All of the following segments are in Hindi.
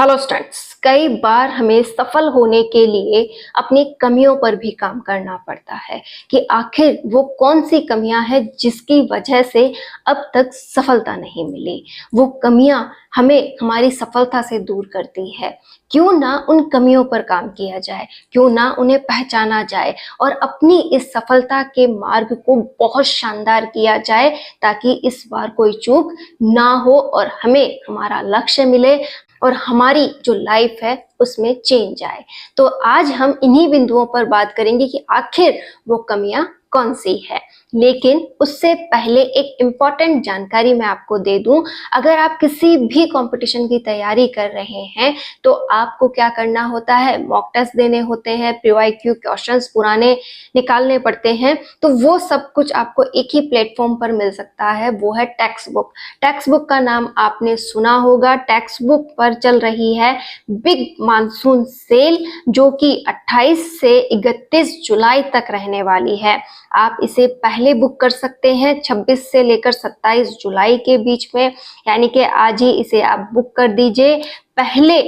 हेलो स्टूडेंट्स, कई बार हमें सफल होने के लिए अपनी कमियों पर भी काम करना पड़ता है कि आखिर वो कौन सी कमियां हैं जिसकी वजह से अब तक सफलता नहीं मिली। वो कमियां हमें हमारी सफलता से दूर करती है। क्यों ना उन कमियों पर काम किया जाए, क्यों ना उन्हें पहचाना जाए और अपनी इस सफलता के मार्ग को बहुत शानदार किया जाए, ताकि इस बार कोई चूक ना हो और हमें हमारा लक्ष्य मिले और हमारी जो लाइफ है उसमें चेंज आए। तो आज हम इन्हीं बिंदुओं पर बात करेंगे कि आखिर वो कमियां कौन सी है। लेकिन उससे पहले एक इम्पॉर्टेंट जानकारी मैं आपको दे दूं। अगर आप किसी भी कंपटीशन की तैयारी कर रहे हैं तो आपको क्या करना होता है, मॉक टेस्ट देने होते हैं, प्रीवाईक्यू क्वेश्चंस पुराने निकालने पड़ते हैं। तो वो सब कुछ आपको एक ही प्लेटफॉर्म पर मिल सकता है, वो है टेक्स्ट बुक। टेक्स्ट बुक का नाम आपने सुना होगा। टेक्स्ट बुक पर चल रही है बिग मानसून सेल, जो कि 28 से 31 जुलाई तक रहने वाली है। आप इसे पहले बुक कर सकते हैं 26 से लेकर 27 जुलाई के बीच में, यानी कि आज ही इसे आप बुक कर दीजिए। पहले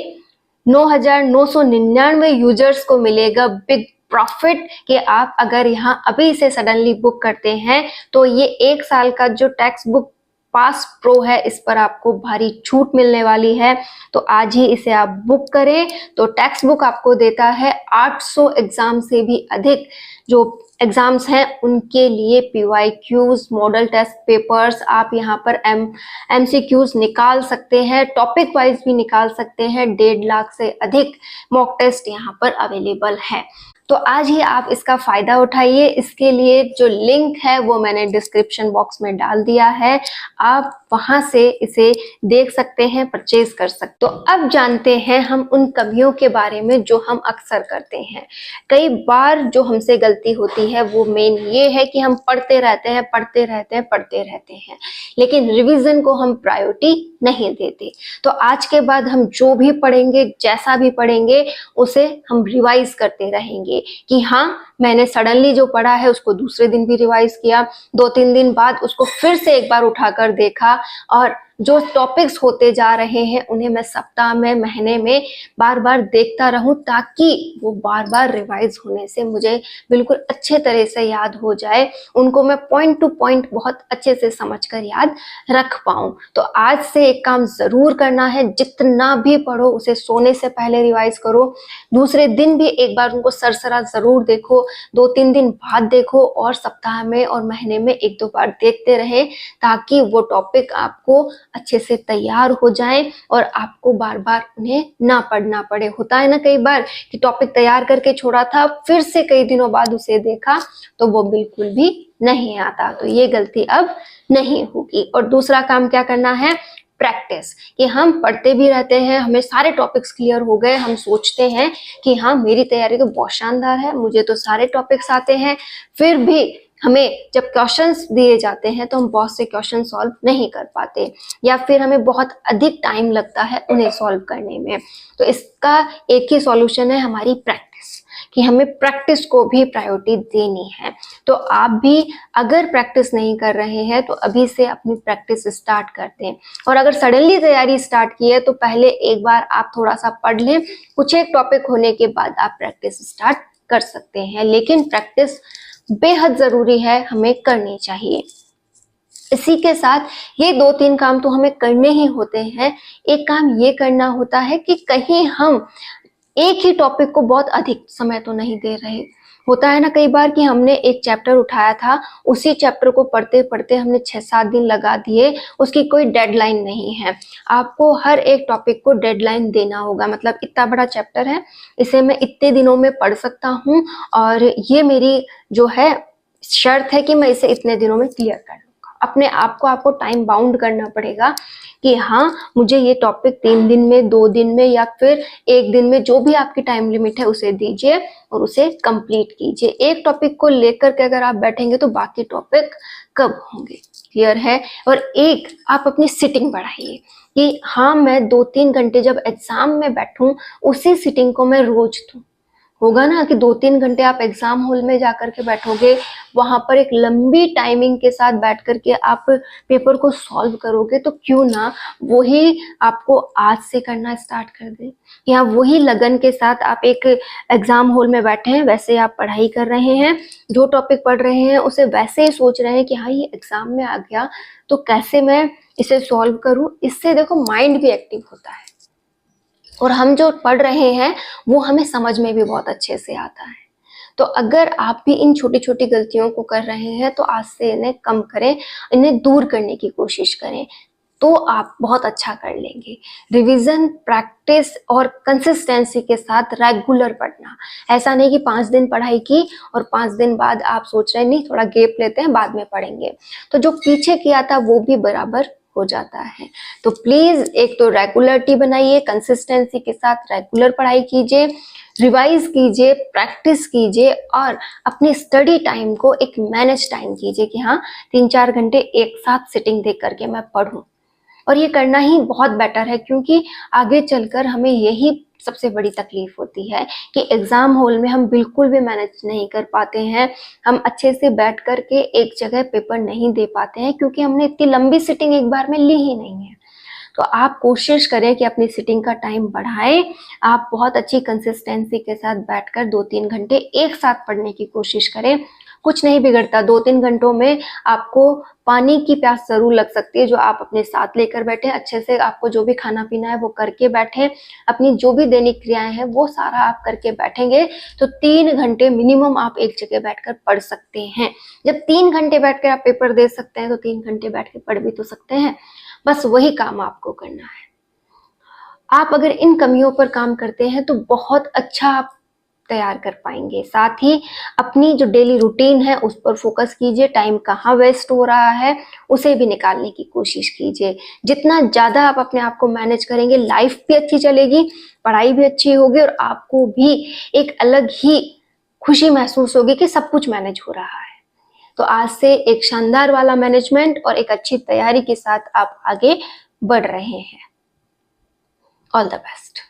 9,999 यूजर्स को मिलेगा बिग प्रॉफिट कि आप अगर यहाँ अभी इसे सडनली बुक करते हैं तो ये 1 साल का जो टेक्स्ट बुक पास प्रो है इस पर आपको भारी छूट मिलने वाली है। तो आज ही इसे आप बुक करें। तो टेक्स्ट बुक आपको देता है 800 एग्जाम से भी अधिक जो एग्जाम्स हैं उनके लिए पीवाईक्यूज, मॉडल टेस्ट पेपर्स, आप यहाँ पर एमसीक्यूज निकाल सकते हैं, टॉपिक वाइज भी निकाल सकते हैं। 1.5 लाख से अधिक मॉक टेस्ट यहाँ पर अवेलेबल है। तो आज ही आप इसका फायदा उठाइए। इसके लिए जो लिंक है वो मैंने डिस्क्रिप्शन बॉक्स में डाल दिया है, आप वहां से इसे देख सकते हैं, परचेज कर सकते। तो अब जानते हैं हम उन कमियों के बारे में जो हम अक्सर करते हैं। कई बार जो हमसे गलती होती है वो मेन ये है कि हम पढ़ते रहते हैं, लेकिन रिवीजन को हम प्रायोरिटी नहीं देते। तो आज के बाद हम जो भी पढ़ेंगे, जैसा भी पढ़ेंगे, उसे हम रिवाइज करते रहेंगे कि हाँ, मैंने सडनली जो पढ़ा है उसको दूसरे दिन भी रिवाइज किया, 2-3 दिन बाद उसको फिर से एक बार उठाकर देखा, और जो टॉपिक्स होते जा रहे हैं उन्हें मैं सप्ताह में, महीने में बार बार देखता रहूं, ताकि वो बार बार रिवाइज होने से मुझे बिल्कुल अच्छे तरह से याद हो जाए, उनको मैं पॉइंट टू पॉइंट बहुत अच्छे से समझकर याद रख पाऊं। तो आज से एक काम जरूर करना है, जितना भी पढ़ो उसे सोने से पहले रिवाइज करो। दूसरे दिन भी एक बार उनको सरसरा जरूर देखो, 2-3 दिन बाद देखो, और सप्ताह में और महीने में 1-2 बार देखते रहे, ताकि वो टॉपिक आपको अच्छे से तैयार हो जाए और आपको बार बार उन्हें ना पढ़ना पड़े। होता है ना कई बार कि टॉपिक तैयार करके छोड़ा था, फिर से कई दिनों बाद उसे देखा तो वो बिल्कुल भी नहीं आता। तो ये गलती अब नहीं होगी। और दूसरा काम क्या करना है, प्रैक्टिस। कि हम पढ़ते भी रहते हैं, हमें सारे टॉपिक्स क्लियर हो गए, हम सोचते हैं कि हाँ, मेरी तैयारी तो बहुत शानदार है, मुझे तो सारे टॉपिक्स आते हैं, फिर भी हमें जब क्वेश्चंस दिए जाते हैं तो हम बहुत से क्वेश्चन सॉल्व नहीं कर पाते, या फिर हमें बहुत अधिक टाइम लगता है उन्हें सॉल्व करने में। तो इसका एक ही सॉल्यूशन है, हमारी प्रैक्टिस, कि हमें प्रैक्टिस को भी प्रायोरिटी देनी है। तो आप भी अगर प्रैक्टिस नहीं कर रहे हैं तो अभी से अपनी प्रैक्टिस स्टार्ट कर दें। और अगर सडनली तैयारी स्टार्ट की है तो पहले एक बार आप थोड़ा सा पढ़ लें, कुछ एक टॉपिक होने के बाद आप प्रैक्टिस स्टार्ट कर सकते हैं। लेकिन प्रैक्टिस बेहद जरूरी है, हमें करनी चाहिए। इसी के साथ ये 2-3 काम तो हमें करने ही होते हैं। एक काम ये करना होता है कि कहीं हम एक ही टॉपिक को बहुत अधिक समय तो नहीं दे रहे। होता है ना कई बार कि हमने एक चैप्टर उठाया था, उसी चैप्टर को पढ़ते पढ़ते हमने 6-7 दिन लगा दिए, उसकी कोई डेडलाइन नहीं है। आपको हर एक टॉपिक को डेडलाइन देना होगा, मतलब इतना बड़ा चैप्टर है, इसे मैं इतने दिनों में पढ़ सकता हूँ, और ये मेरी जो है शर्त है कि मैं इसे इतने दिनों में क्लियर कर लूंगा। अपने आप को आपको टाइम बाउंड करना पड़ेगा कि हाँ, मुझे ये टॉपिक 3 दिन में, 2 दिन में, या फिर 1 दिन में, जो भी आपकी टाइम लिमिट है उसे दीजिए और उसे कंप्लीट कीजिए। एक टॉपिक को लेकर के अगर आप बैठेंगे तो बाकी टॉपिक कब होंगे, क्लियर है। और एक आप अपनी सिटिंग बढ़ाइए कि हाँ, मैं 2-3 घंटे जब एग्जाम में बैठूं उसी सिटिंग को मैं रोज दूं। होगा ना कि 2-3 घंटे आप एग्जाम हॉल में जाकर के बैठोगे, वहां पर एक लंबी टाइमिंग के साथ बैठ करके आप पेपर को सॉल्व करोगे, तो क्यों ना वही आपको आज से करना स्टार्ट कर दे। या वही लगन के साथ आप एक एग्जाम हॉल में बैठे हैं, वैसे आप पढ़ाई कर रहे हैं, जो टॉपिक पढ़ रहे हैं उसे वैसे ही सोच रहे हैं कि हाँ ये एग्जाम में आ गया तो कैसे मैं इसे सॉल्व करूं। इससे देखो माइंड भी एक्टिव होता है और हम जो पढ़ रहे हैं वो हमें समझ में भी बहुत अच्छे से आता है। तो अगर आप भी इन छोटी छोटी गलतियों को कर रहे हैं तो आज से इन्हें कम करें, इन्हें दूर करने की कोशिश करें, तो आप बहुत अच्छा कर लेंगे। रिवीजन, प्रैक्टिस और कंसिस्टेंसी के साथ रेगुलर पढ़ना। ऐसा नहीं कि 5 दिन पढ़ाई की और 5 दिन बाद आप सोच रहे हैं नहीं थोड़ा गैप लेते हैं बाद में पढ़ेंगे, तो जो पीछे किया था वो भी बराबर हो जाता है। तो प्लीज एक तो रेगुलरिटी बनाइए, कंसिस्टेंसी के साथ रेगुलर पढ़ाई कीजिए, रिवाइज कीजिए, प्रैक्टिस कीजिए और अपनी स्टडी टाइम को एक मैनेज टाइम कीजिए कि हाँ 3-4 घंटे एक साथ सिटिंग दे करके मैं पढूं। और ये करना ही बहुत बेटर है क्योंकि आगे चलकर हमें यही सबसे बड़ी तकलीफ होती है कि एग्जाम हॉल में हम बिल्कुल भी मैनेज नहीं कर पाते हैं, हम अच्छे से बैठ कर के एक जगह पेपर नहीं दे पाते हैं क्योंकि हमने इतनी लंबी सिटिंग एक बार में ली ही नहीं है। तो आप कोशिश करें कि अपनी सिटिंग का टाइम बढ़ाएं, आप बहुत अच्छी कंसिस्टेंसी के साथ बैठकर 2-3 घंटे एक साथ पढ़ने की कोशिश करें। कुछ नहीं बिगड़ता, 2-3 घंटों में आपको पानी की प्यास जरूर लग सकती है जो आप अपने साथ लेकर बैठे, अच्छे से आपको जो भी खाना पीना है वो करके बैठे, अपनी जो भी दैनिक क्रियाएं हैं वो सारा आप करके बैठेंगे तो 3 घंटे मिनिमम आप एक जगह बैठकर पढ़ सकते हैं। जब 3 घंटे बैठकर आप पेपर दे सकते हैं तो 3 घंटे बैठ के पढ़ भी तो सकते हैं। बस वही काम आपको करना है। आप अगर इन कमियों पर काम करते हैं तो बहुत अच्छा आप तैयार कर पाएंगे। साथ ही अपनी जो डेली रूटीन है उस पर फोकस कीजिए, टाइम कहाँ वेस्ट हो रहा है उसे भी निकालने की कोशिश कीजिए। जितना ज्यादा आप अपने आप को मैनेज करेंगे, लाइफ भी अच्छी चलेगी, पढ़ाई भी अच्छी होगी और आपको भी एक अलग ही खुशी महसूस होगी कि सब कुछ मैनेज हो रहा है। तो आज से एक शानदार वाला मैनेजमेंट और एक अच्छी तैयारी के साथ आप आगे बढ़ रहे हैं। All the best.